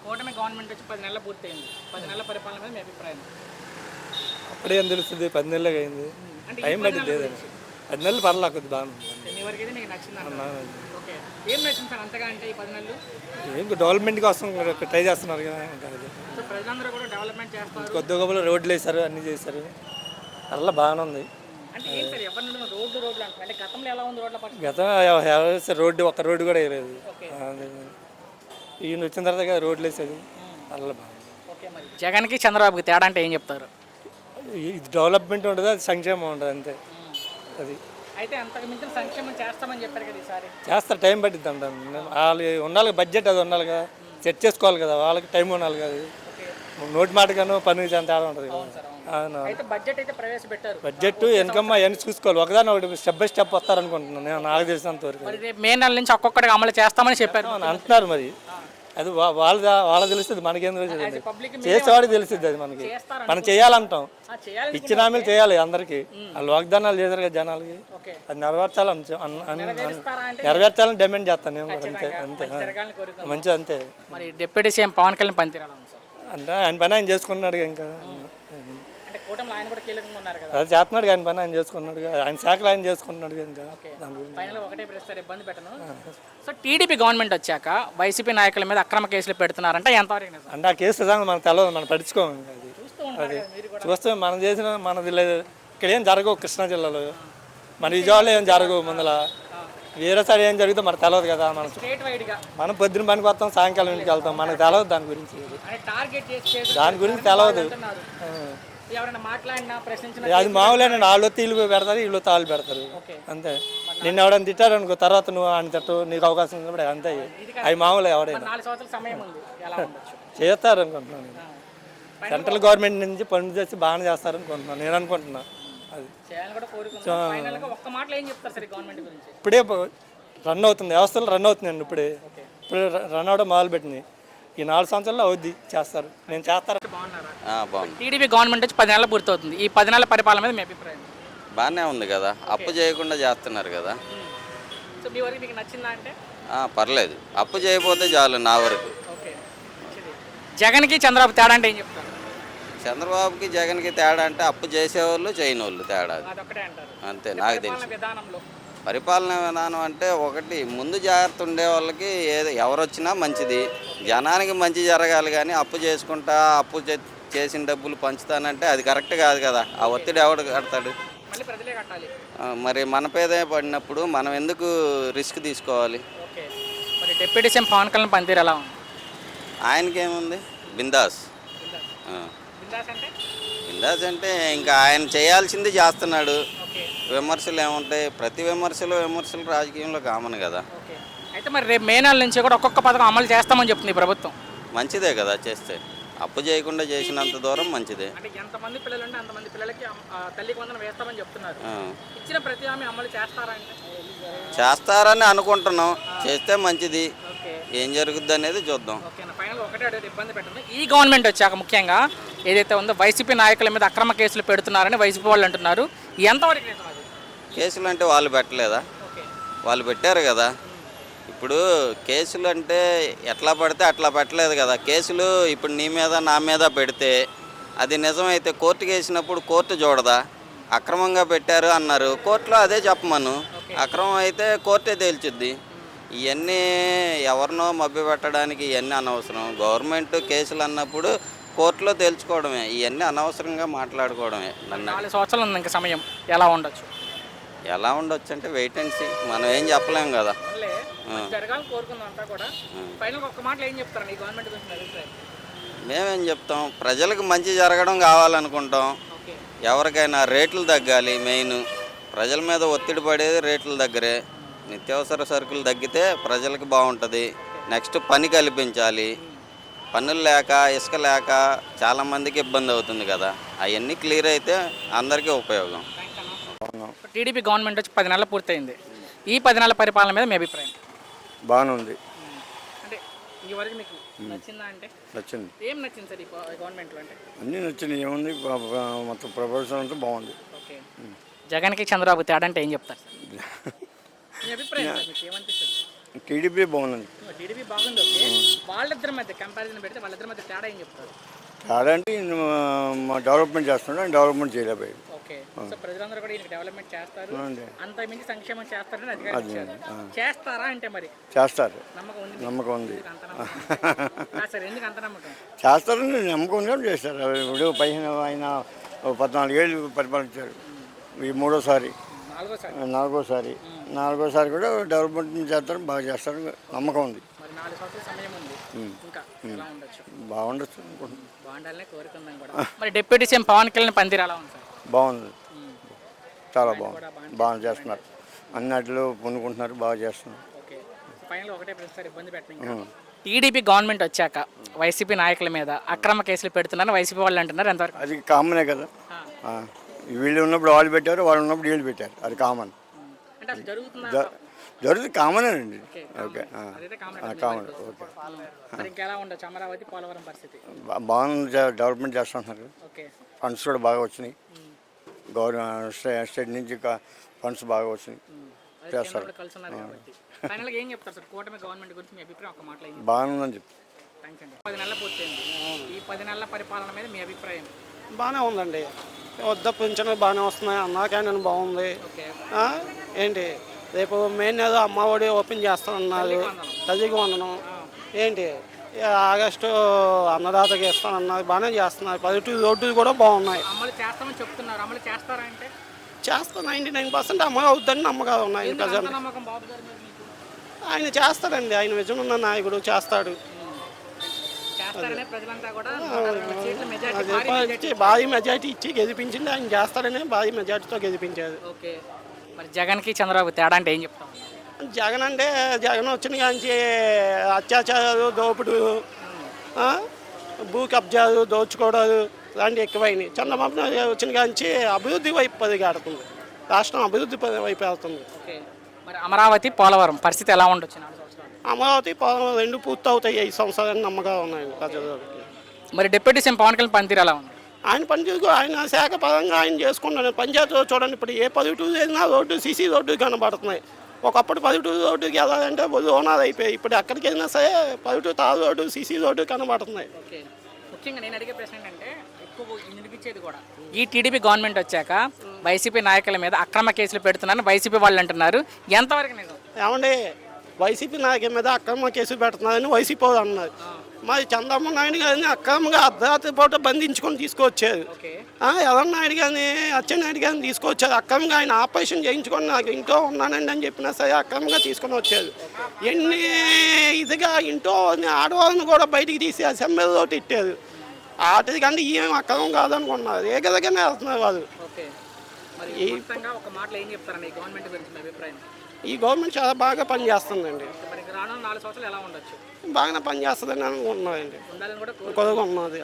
కూటమి గవర్నమెంట్ వచ్చి 10 నెలలు పూర్తయింది. 10 నెలల పరిపాలన మీద మీ అభిప్రాయం? అప్పుడే ఏం తెలుస్తుంది, 10 నెలలు అయింది, అంటే టైం పట్టింది. ఏదైనా 10 నెలలు పర్లా కొద్ది బాగా మీ వరకు అయితే మీకు నచ్చింది అంటారు. ఓకే, ఏం నచ్చింది సార్ అంతగా అంటే ఈ 10 నెలలు? ఏం డెవలప్మెంట్ కోసం ట్రై చేస్తున్నారు కదా. సో ప్రజలందరూ కూడా డెవలప్మెంట్ చేస్తారు. కొద్ది గొప్పలు రోడ్లు వేశారు, అన్నీ చేశారు, అలా బాగానే ఉంది. అంటే ఏం సార్ ఎవరి నుండి రోడ్లు అంటారు? అంటే గతంలో ఎలా ఉంది రోడ్ల పట్ల? గతం రోడ్డు ఒక్క రోడ్డు కూడా వేయలేదు. ఓకే. ఈయన వచ్చిన తర్వాత రోడ్లు వేసేది, అలా బాగుంది. ఓకే, మరి జగన్కి చంద్రబాబుకి తేడా అంటే ఏం చెప్తారు? ఇది డెవలప్మెంట్ ఉంటుంది, అది సంక్షేమం ఉంటుంది అంతే. అది అయితే అంతకు మించిన సంక్షేమం చేస్తామని చెప్పారు కదా ఈసారి. చేస్తారు, టైం పట్టిద్ది అంటాను. వాళ్ళు ఉండాలి, బడ్జెట్ అది ఉండాలి కదా, సెట్ చేసుకోవాలి కదా, వాళ్ళకి టైం ఉండాలి కదా. నోటి మాటగాను పని తేడా ఉంటుంది కదా. అవును, అయితే బడ్జెట్ అయితే ప్రవేశపెట్టారు. బడ్జెట్ ఇన్కమ్ అవన్నీ చూసుకోవాలి. ఒకదాని ఒకటి స్టెప్ బై స్టెప్ వస్తారనుకుంటున్నాను నేను, నాకు తెలిసినంత వరకు. మరి రేపు మే నెల నుంచి ఒక్కొక్కటిగా అమలు చేస్తామని చెప్పారు అంటున్నారు. మరి అది వాళ్ళ తెలుస్తుంది, మనకేం తెలుస్తుంది, చేసేవాడికి తెలుస్తుంది. అది మనకి మనం చేయాలంటాం, ఇచ్చిన హామీలు చేయాలి అందరికి. వాళ్ళు వాగ్దానాలు చేశారు కదా జనాలకి, అది నెరవేర్చాలని డిమాండ్ చేస్తాను నేను. అంతే అంతే మంచిది అంతే. మరి డిప్యూటీ సీఎం పవన్ కళ్యాణ్ పనితీరాలి అంటే ఆయన పని ఆయన చేసుకున్నాడు ఇంకా. ఆయన కూడా కీలకంగా ఉన్నారు కదా. అది చేస్తున్నాడు, ఆయన పని ఆయన చేసుకున్నాడు, ఆయన శాఖలు ఆయన చేసుకున్నాడు ఇంకా. ఫైనల్ ఒకటే ప్రశ్న, ఇబ్బంది పెట్టను. సో టీడీపీ గవర్నమెంట్ వచ్చాక వైసీపీ నాయకుల మీద అక్రమ కేసులు పెడుతున్నారంటే ఎంతవరకు నిజం? అంటే ఆ కేసు నిజంగా మనకు తెలియదు, మనం పట్టించుకోము. అది చూస్తే మనం చేసిన మనది లేదు. ఇక్కడ ఏం జరగవు, కృష్ణా జిల్లాలో మన విజయవాడలో ఏం జరగవు. ముందర వేరే సైడ్ ఏం జరుగుతుందో మనకు తెలియదు కదా. మనం పొద్దున పనికి వస్తాం, సాయంకాలం ఇంటికి వెళ్తాం, మనకు తెలియదు దాని గురించి. దాని గురించి తెలియదు. అది మామూలేనండి, వాళ్ళు తీళ్ళు పెడతారు, వీళ్ళు తాళ్ళు పెడతారు అంతే. నిన్ను ఎవడైనా తిట్టారు అనుకో, తర్వాత నువ్వు అని తిట్టు, నీకు అవకాశం ఉన్నప్పుడు అంతే. అవి మామూలు ఎవడైనా చేస్తారు అనుకుంటున్నాను. సెంట్రల్ గవర్నమెంట్ నుంచి పనులు చేసి బాగానే చేస్తారు అనుకుంటున్నాను, నేను అనుకుంటున్నా. అది ఇప్పుడే రన్ అవుతుంది, వ్యవస్థలు రన్ అవుతున్నాయండి. ఇప్పుడే రన్ అవడం మొదలు పెట్టింది. ఈ 4 సంవత్సరాల్లో అవుద్ది, చేస్తారు, నేను చేస్తారు. టీడీపీ గవర్నమెంట్ వచ్చి 10 నెలలు పూర్తవుతుంది. ఈ 10 నెలల పరిపాలన మీద మీ అభిప్రాయం? బాగానే ఉంది కదా, అప్పు చేయకుండా చేస్తున్నారు కదా. సో మీ వరకు మీకు నచ్చిందా అంటే? పర్లేదు, అప్పు చేయకపోతే చాలు నా వరకు. జగన్కి చంద్రబాబు తేడా అంటే ఏం చెప్తారు? చంద్రబాబుకి జగన్కి తేడా అంటే అప్పు చేసేవాళ్ళు చేయని వాళ్ళు తేడా అంతే. నాకు తెలుసు పరిపాలన విధానం అంటే ఒకటి, ముందు జాగ్రత్త ఉండే వాళ్ళకి ఎవరు వచ్చినా మంచిది, జనానికి మంచి జరగాలి. కానీ అప్పు చేసుకుంటా అప్పు చేసిన డబ్బులు పంచుతానంటే అది కరెక్ట్ కాదు కదా. ఆ ఒత్తిడి ఎవడు కడతాడు? మరి మన పేద పడినప్పుడు మనం ఎందుకు రిస్క్ తీసుకోవాలి? డిప్యూటీ సీఎం పవన్ కళ్యాణ్ పనితీరు ఎలా ఉంది? ఆయనకేముంది, బిందాస్. బిందాస్ అంటే ఇంకా ఆయన చేయాల్సింది చేస్తున్నాడు. విమర్శలు ఏముంటాయి, ప్రతి విమర్శలు రాజకీయంలో కామన్ కదా. అయితే మరి రేపు మే నెల నుంచి కూడా ఒక్కొక్క పథకం అమలు చేస్తామని చెప్తుంది ప్రభుత్వం. మంచిదే కదా చేస్తే, అప్పు చేయకుండా చేసినంత దూరం మంచిదే. ఎంతమంది పిల్లలు ఉంటే అంతమంది పిల్లలకి తల్లికి వందనం వేస్తామని చెప్తున్నారు. ఇచ్చిన ప్రతి హామీ అమలు చేస్తారని అనుకుంటున్నాం, చేస్తే మంచిది. ఏం జరుగుద్ది అనేది చూద్దాం. ఈ గవర్నమెంట్ వచ్చాక ముఖ్యంగా ఏదైతే ఉందో వైసీపీ నాయకుల మీద అక్రమ కేసులు పెడుతున్నారని వైసీపీ వాళ్ళు అంటున్నారు. ఎంతవరకు కేసులు అంటే వాళ్ళు పెట్టలేదా? వాళ్ళు పెట్టారు కదా. ఇప్పుడు కేసులు అంటే ఎట్లా పడితే అట్లా పెట్టలేదు కదా. కేసులు ఇప్పుడు నీ మీద నా మీద పెడితే అది నిజమైతే కోర్టుకి వేసినప్పుడు కోర్టు చూడదా? అక్రమంగా పెట్టారు అన్నారు, కోర్టులో అదే చెప్పమను. అక్రమం అయితే కోర్టే తేల్చుద్ది. ఇవన్నీ ఎవరినో మభ్యపెట్టడానికి ఇవన్నీ అనవసరం. గవర్నమెంట్ కేసులు అన్నప్పుడు కోర్టులో తేల్చుకోవడమే, ఇవన్నీ అనవసరంగా మాట్లాడుకోవడమే. 4 సంవత్సరాలు ఉంది ఇంకా సమయం, ఎలా ఉండొచ్చు? ఎలా ఉండొచ్చు అంటే వెయిట్ అండ్ సీ, మనం ఏం చెప్పలేం కదా. మేమేం చెప్తాం, ప్రజలకు మంచి జరగడం కావాలనుకుంటాం. ఎవరికైనా రేట్లు తగ్గాలి, మెయిన్ ప్రజల మీద ఒత్తిడి పడేది రేట్ల దగ్గరే. నిత్యావసర సరుకులు తగ్గితే ప్రజలకు బాగుంటుంది. నెక్స్ట్ పని కల్పించాలి, పనులు లేక ఇసుక లేక చాలామందికి ఇబ్బంది అవుతుంది కదా. అవన్నీ క్లియర్ అయితే అందరికీ ఉపయోగం. టీడీపీ గవర్నమెంట్ వచ్చి 10 నెలలు పూర్తయింది. ఈ 10 నెలల పరిపాలన మీద మీ అభిప్రాయం? బాగానే ఉంది. అంటే ఈ వరకు మీకు నచ్చిందా అంటే? నచ్చింది. ఏం నచ్చింది సార్ ఈ గవర్నమెంట్లో? అంటే అన్నీ నచ్చింది. ఏముంది, మొత్తం ప్రభుత్వం అంతా బాగుంది. ఓకే, జగన్కి చంద్రబాబు తేడా అంటే ఏం చెప్తారు సార్? మీ అభిప్రాయం మీకు ఏమనిపిస్తుంది? టీడీపీ బాగుంది. టీడీపీ బాగుంది. ఓకే, వాళ్ళిద్దరి మధ్య కంపారిజన్ పెడితే వాళ్ళిద్దరి మధ్య తేడా ఏం చెప్తారు? కాదంటే డెవలప్మెంట్ చేస్తున్నాడు, ఆయన డెవలప్మెంట్ చేయలేకపోయాడు. ఓకే, సో ప్రజలందరూ కూడా ఈయన డెవలప్మెంట్ చేస్తారు, అవునండి. అంత మించి సంక్షేమం చేస్తారని అధికారులు ఇచ్చారు. చేస్తారా అంటే మరి చేస్తారు, నమ్మకం ఉంది? నమ్మకం ఉంది. ఎందుకు అంత నమ్మకం? సార్ ఎందుకు అంత నమ్మకం? చేస్తారని నమ్మకం ఉన్నప్పుడు చేస్తారు. ఇప్పుడు పైన ఆయన 14 ఏళ్ళు పరిపాలించారు, ఈ మూడోసారి నాలుగోసారి కూడా డెవలప్మెంట్ చేస్తారు, బాగా చేస్తారు, నమ్మకం ఉంది. మరి 4 సంవత్సరాల సమయం ఉంది, ఇంకా ఎలా ఉండొచ్చు? బాగుండొచ్చు అనుకుంటున్నాను. బాగుండాలనే కోరుకుందాం కూడా. మరి డిప్యూటీ సీఎం పవన్ కళ్యాణ్ పనితీరు ఎలా ఉంది సార్? బాగుంది, చాలా బాగుంది, బాగా చేస్తున్నారు, అన్నిట్లో పొందుకుంటున్నారు, బాగా చేస్తున్నారు. ఓకే, ఫైనల్ ఒకటే ప్రశ్న, ఇబ్బంది పెట్టిన టీడీపీ గవర్నమెంట్ వచ్చాక వైసీపీ నాయకుల మీద అక్రమ కేసులు పెడుతున్నారు వైసీపీ వాళ్ళు అంటున్నారు, ఎంతవరకు? అది కామనే కదా, వీళ్ళు ఉన్నప్పుడు వాళ్ళు పెట్టారు, వాళ్ళు ఉన్నప్పుడు వీళ్ళు పెట్టారు, అది కామన్. అంటే అది జరుగుతుందా? జరుగుతుంది, కామనేనండి. ఓకే, అదైతే కామన్. ఓకే, మరి ఇంకెలా ఉండొచ్చు అమరావతి పోలవరం పరిస్థితి? బాగుంది, డెవలప్మెంట్ చేస్తున్నారు, ఓకే, ఫండ్స్ కూడా బాగా వచ్చినాయి, గవర్నమెంట్ స్టేట్ నుంచి ఫండ్స్ బాగా వచ్చినాయి, చేస్తారు. కలిసి ఉన్నారు కాబట్టి ఫైనల్గా ఏం చెప్తారు సార్ కూటమి గవర్నమెంట్ గురించి మీ అభిప్రాయం? ఒక మాటలో బాగుందని చెప్పి. థ్యాంక్స్ అండి. 10 నెలలు పూర్తయింది, ఈ 10 నెలల పరిపాలన మీద మీ అభిప్రాయం? బాగానే ఉందండి, వద్ద పింఛన్లు బాగానే వస్తున్నాయి, అన్నా క్యాంటీన్ బాగుంది. ఏంటి రేపు మెయిన్ ఏదో అమ్మఒడి ఓపెన్ చేస్తానన్నారు, తల్లికి వందనం ఏంటి ఆగస్టు అన్నదాతకి ఇస్తానన్నారు, బాగానే చేస్తున్నారు. 12 రోడ్లు కూడా బాగున్నాయి, అమలు చేస్తామని చెప్తున్నారు, అమలు చేస్తారా అంటే? చేస్తా 99% అమలు అవుద్దని నమ్మకాలు ఉన్నాయి ప్రజలు. ఆయన చేస్తాడండి, ఆయన విజయం ఉన్న నాయకుడు, చేస్తాడు. భారీ మెజార్టీ ఇచ్చి గెలిపించింది, ఆయన చేస్తాడని భారీ మెజార్టీతో గెలిపించారు. ఓకే, మరి జగన్కి చంద్రబాబు తేడా అంటే ఏం చెప్తాం? జగన్ అంటే జగన్ వచ్చిన కాంచి అత్యాచారాలు, దోపుడు, భూ కబ్జాలు, దోచుకోవడాలు ఇలాంటివి ఎక్కువైనాయి. చంద్రబాబు నాయుడు వచ్చిన కాంచి అభివృద్ధి వైపు పరిగెడుతుంది, రాష్ట్రం అభివృద్ధి వైపు వెళ్తుంది. ఓకే, మరి అమరావతి పోలవరం పరిస్థితి ఎలా ఉండొచ్చు? 4 సంవత్సరాలు అమరావతి పోలవరం 2 పూర్తి అవుతాయి, 5 సంవత్సరాలు నమ్మకాలు ఉన్నాయి ప్రజలకి. మరి డిప్యూటీ సీఎం పవన్ కళ్యాణ్ పనితీరు ఎలా ఉంది? ఆయన పనితీరు ఆయన శాఖ పరంగా ఆయన చేసుకుంటాను. పంచాయతీలో చూడండి, ఇప్పుడు ఏ 12 వేసినా రోడ్డు సీసీ రోడ్డు కనబడుతున్నాయి. ఒకప్పుడు 12 రోడ్డుకి వెళ్ళాలంటే ఓనాలు అయిపోయాయి, ఇప్పుడు ఎక్కడికి వెళ్ళినా సరే 12 తారు రోడ్డు సీసీ రోడ్డు కనబడుతున్నాయి. ఓకే, ముఖ్యంగా నేను అడిగే ప్రశ్న ఏంటంటే ఎక్కువ వినిపించేది కూడా ఈ టీడీపీ గవర్నమెంట్ వచ్చాక వైసీపీ నాయకుల మీద అక్రమ కేసులు పెడుతున్నారని వైసీపీ వాళ్ళు అంటున్నారు, ఎంతవరకు నిజం? ఏమండి, వైసీపీ నాయకుల మీద అక్రమ కేసులు పెడుతున్నారని వైసీపీ వాళ్ళు అన్నారు. మరి చంద్రబాబు నాయుడు గారిని అక్రమంగా అర్ధరాత్రి పూట బంధించుకొని తీసుకొచ్చారు. ఎవరి నాయుడు గారిని అచ్చెన్నాయుడు గారిని తీసుకొచ్చారు, అక్రమంగా ఆయన ఆపరేషన్ చేయించుకొని నాకు ఇంట్లో ఉన్నానండి అని చెప్పినా సరే అక్రమంగా తీసుకొని వచ్చారు. ఎన్ని ఇదిగా ఇంట్లో ఆడవాళ్ళని కూడా బయటికి తీసి అసెంబ్లీలో తిట్టారు. వాటికంటే ఏం అక్రమం కాదనుకున్నారు, ఏ గదగానే వెళ్తున్నారు వాళ్ళు. ఈ గవర్నమెంట్ చాలా బాగా పనిచేస్తుందండి, బాగానే పనిచేస్తుందని అనుకుంటున్నారండి, కొద్దిగా ఉన్నది.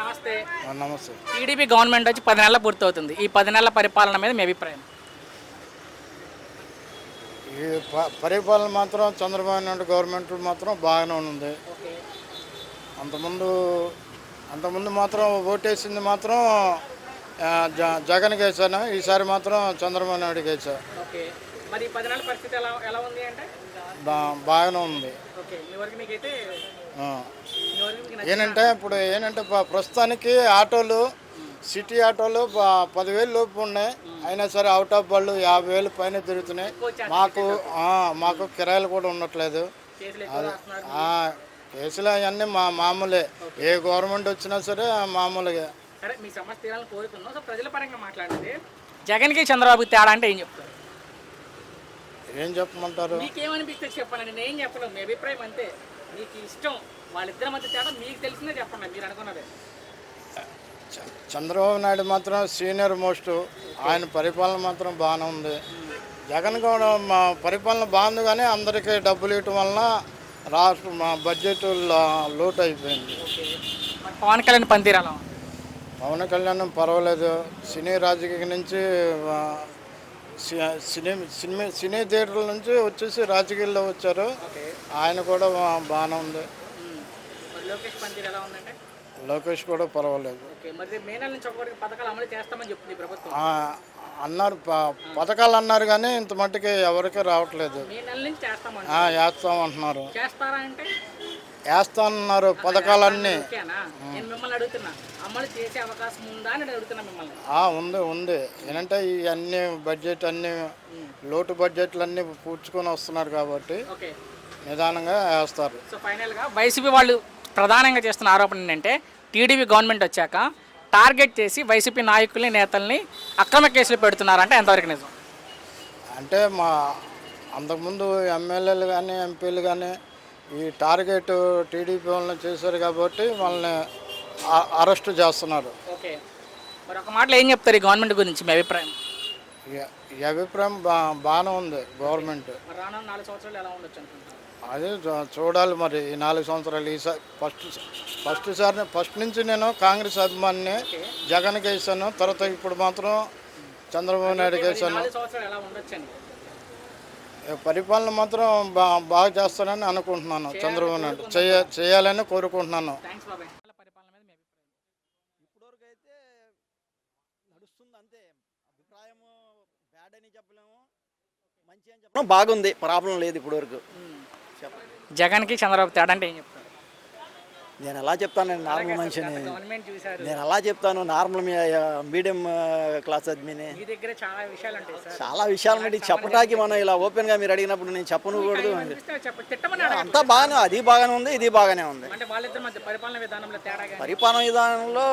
నమస్తే. నమస్తే. టీడీపీ గవర్నమెంట్ వచ్చి 10 నెలల పూర్తవుతుంది, ఈ 10 నెలల పరిపాలన మీద మీ అభిప్రాయం? ఈ పరిపాలన మాత్రం చంద్రబాబు నాయుడు గవర్నమెంట్ మాత్రం బాగానే ఉంది. అంతకుముందు మాత్రం ఓటేసింది మాత్రం జగన్కి వేసాను, ఈసారి మాత్రం చంద్రబాబు నాయుడుకి వేసా. మరి 10 నెలల పరిస్థితి ఎలా ఉంది అంటే? బాగానే ఉంది. ఏంటంటే ప్రస్తుతానికి ఆటోలు, సిటీ ఆటోలు 10,000 లోపు ఉన్నాయి, అయినా సరే అవుట్ ఆఫ్ వాళ్ళు 50,000 పైన తిరుగుతున్నాయి. మాకు కిరాయిలు కూడా ఉండట్లేదు. కేసులు అవన్నీ మామూలే, ఏ గవర్నమెంట్ వచ్చినా సరే మామూలుగా. జగన్కి చంద్రబాబు తేడా అంటే ఏం చెప్తారు? ఏం చెప్పమంటారు? మీకేమనిపిస్తే చెప్పండి, నేను ఏం చెప్పను, మీ అభిప్రాయం అంతే, మీకు ఇష్టం. వాళ్ళిద్దరి మధ్య తేడా మీకు తెలిసిందే చెప్పండి, మీరు అనుకున్నదే. చంద్రబాబు నాయుడు మాత్రం సీనియర్ మోస్ట్, ఆయన పరిపాలన మాత్రం బాగానే ఉంది. జగన్ కూడా మా పరిపాలన బాగుంది, కానీ అందరికీ డబ్బులు ఇవ్వటం వలన రాష్ట్ర బడ్జెట్ లోటు అయిపోయింది. పవన్ కళ్యాణ్ పనితీరు ఎలా ఉంది? పవన్ కళ్యాణ్ పర్వాలేదు, సినీ రాజకీయ నుంచి సినీ థియేటర్ల నుంచి వచ్చేసి రాజకీయాల్లో వచ్చారు, ఆయన కూడా బాగానే ఉంది. లోకేష్ కూడా పర్వాలేదు. అన్నారు పథకాలు అన్నారు కానీ ఇంత మట్టుకి ఎవరికి రావట్లేదు. మే నెల నుంచి చేస్తామంట. వేస్తామంటున్నారు, చేస్తారా అంటే వేస్తామన్నారు పథకాలన్నీ. ఓకేనా? నేను మిమ్మల్ని అడుగుతున్నా, అమలు చేసే అవకాశం ఉందా అని అడుగుతున్నా మిమ్మల్ని. ఉంది ఏంటంటే ఈ అన్ని బడ్జెట్ అన్ని లోటు బడ్జెట్లు అన్నీ పూడ్చుకొని వస్తున్నారు కాబట్టి ఓకే, నిదానంగా వేస్తారు. సో ఫైనల్గా వైసీపీ వాళ్ళు ప్రధానంగా చేస్తున్న ఆరోపణ ఏంటంటే టీడీపీ గవర్నమెంట్ వచ్చాక టార్గెట్ చేసి వైసీపీ నాయకుల్ని నేతల్ని అక్రమ కేసులు పెడుతున్నారంటే ఎంతవరకు నిజం? అంటే మా అంతకుముందు ఎమ్మెల్యేలు కానీ ఎంపీలు కానీ ఈ టార్గెట్ టీడీపీ వాళ్ళని చేశారు కాబట్టి వాళ్ళని అరెస్ట్ చేస్తున్నారు. ఓకే, మరి ఒక మాటలో ఏం చెప్తారు ఈ గవర్నమెంట్ గురించి మీ అభిప్రాయం? ఈ అభిప్రాయం బాగానే ఉంది గవర్నమెంట్. మరి రానున్న 4 సంవత్సరాలు ఎలా ఉండొచ్చు అనుకుంటున్నారు? అది చూడాలి మరి ఈ 4 సంవత్సరాలు. ఈసారి ఫస్ట్ నుంచి నేను కాంగ్రెస్ అభిమానిని, జగన్కి వేసాను. తర్వాత ఇప్పుడు మాత్రం చంద్రబాబు నాయుడుకి వేసాను. 4 సంవత్సరాలు ఎలా ఉండొచ్చు అని పరిపాలన మాత్రం బాగా చేస్తానని అనుకుంటున్నాను. చంద్రబాబు నాయుడు చేయాలని కోరుకుంటున్నాను. థ్యాంక్స్ బాబాయ్. పరిపాలన మీద మీ అభిప్రాయం? ఇప్పటివరకు అయితే నడుస్తుంది అంతే. అభిప్రాయం బ్యాడ్ అని చెప్పలేము, మంచి అని చెప్పలేము. బాగుంది, ప్రాబ్లం లేదు ఇప్పటివరకు. జగన్కి చంద్రబాబు తేడా అంటే ఏం చెప్తారు? నేను ఎలా చెప్తాను, నేను నార్మల్ మనిషిని. గవర్నమెంట్ చూశారు, నేను ఎలా చెప్తాను, నార్మల్ మీడియం క్లాస్ అద్మిని. మీ దగ్గర చాలా విషయాలు ఉంటాయి సార్. చాలా విషయాలు ఉన్నాయి చెప్పడానికి. మనం ఇలా ఓపెన్గా మీరు అడిగినప్పుడు నేను చెప్పనకూడదు. తిట్టమని అంతా బాగానే, అది బాగానే ఉంది, ఇది బాగానే ఉంది. అంటే వాళ్ళిద్దరి మధ్య పరిపాలన విధానంలో తేడా కానీ పరిపాలన విధానంలో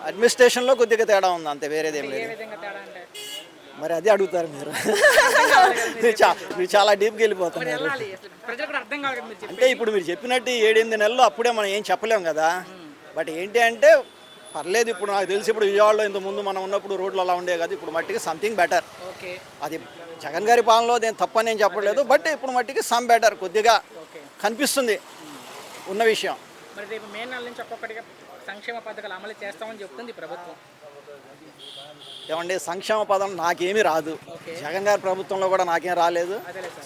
అడ్మినిస్ట్రేషన్లో కొద్దిగా తేడా ఉంది, అంతే, వేరేదేం ఏ లేదు. విధంగా తేడా అంటే మరి అదే అడుగుతారు మీరు. మీరు చాలా డీప్గా వెళ్ళిపోతున్నారు. వెళ్ళాలి, ప్రజలకు కూడా అర్థం కావాలి కదా మీరు అంటే ఇప్పుడు మీరు చెప్పినట్టు 7-8 నెలలు అప్పుడే మనం ఏం చెప్పలేం కదా. బట్ ఏంటి అంటే పర్లేదు. ఇప్పుడు నాకు తెలిసి ఇప్పుడు విజయవాడలో ఇంత ముందు మనం ఉన్నప్పుడు రోడ్లు అలా ఉండేవి కదా, ఇప్పుడు మట్టికి సంథింగ్ బెటర్. ఓకే, అది జగన్ గారి పాలనలో నేను తప్పని నేను చెప్పలేదు, బట్ ఇప్పుడు మట్టికి సమ్ బెటర్ కొద్దిగా కనిపిస్తుంది ఉన్న విషయం. మరి రేపు మే నెల నుంచి ఒక్కొక్కటిగా సంక్షేమ పథకాలు అమలు చేస్తామని చెప్తుంది ప్రభుత్వం. ఏమండి, సంక్షేమ పదం నాకేమీ రాదు. జగన్ గారి ప్రభుత్వంలో కూడా నాకేం రాలేదు,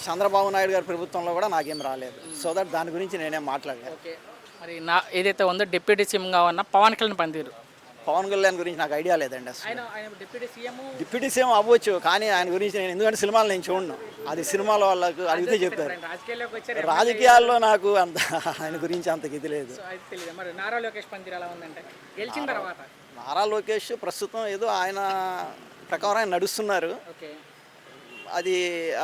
చంద్రబాబు నాయుడు గారి ప్రభుత్వంలో కూడా నాకేం రాలేదు. సో దట్ దాని గురించి నేనేం మాట్లాడలేదు. ఓకే, మరి ఏదైతే ఉందో డిప్యూటీ సీఎంగా ఉన్న పవన్ కళ్యాణ్ పనితీరు, పవన్ కళ్యాణ్ గురించి నాకు ఐడియా లేదండి అసలు. ఆయన డిప్యూటీ సీఎం అవ్వచ్చు, కానీ ఆయన గురించి నేను ఎందుకంటే సినిమాలు నేను చూడను. అది సినిమాల వాళ్ళకు అడిగితే చెప్తారు. రాజకీయాల్లోకి వచ్చారు, రాజకీయాల్లో నాకు అంత ఆయన గురించి అంత ఇది లేదు. అది తెలియదు. మరి నారా లోకేష్ పనితీరు ఎలా ఉందంటే గెలిచిన తర్వాత? నారా లోకేష్ ప్రస్తుతం ఏదో ఆయన ప్రకారం ఆయన నడుస్తున్నారు. ఓకే, అది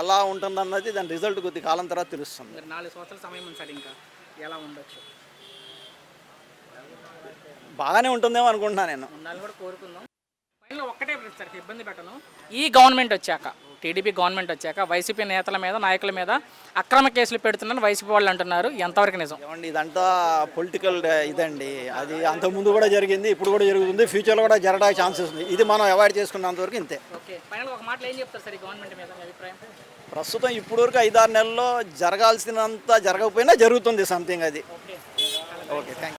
ఎలా ఉంటుందన్నది దాని రిజల్ట్ కొద్ది కాలం తర్వాత తెలుస్తుంది. మరి 4 సంవత్సరాల సమయం ఉంది సార్, ఇంకా ఎలా ఉండొచ్చు? బాగానే ఉంటుందేమో అనుకుంటున్నాను నేను. ఉండాలని కూడా కోరుకుందాం. ఫైనల్ ఒక్కటే సార్, ఇబ్బంది పెట్టను. ఈ గవర్నమెంట్ వచ్చాక, టీడీపీ గవర్నమెంట్ వచ్చాక వైసీపీ నేతల మీద, నాయకుల మీద అక్రమ కేసులు పెడుతున్నారని వైసీపీ వాళ్ళు అంటున్నారు. ఎంతవరకు నిజం? ఏమండి, ఇదంతా పొలిటికల్ ఇదండి. అది అంతకుముందు కూడా జరిగింది, ఇప్పుడు కూడా జరుగుతుంది, ఫ్యూచర్లో కూడా జరగడానికి ఛాన్సెస్ ఉంది. ఇది మనం అవాయిడ్ చేసుకున్నంత వరకు ఇంతే. ఓకే, ఫైనల్ ఒక మాటలో ఏం చెప్తారు సార్ ఈ గవర్నమెంట్ మీద మీ అభిప్రాయం? ప్రస్తుతం ఇప్పటివరకు 5-6 నెలల్లో జరగాల్సినంత జరగకపోయినా జరుగుతుంది సంథింగ్ అది. Okay, thank you.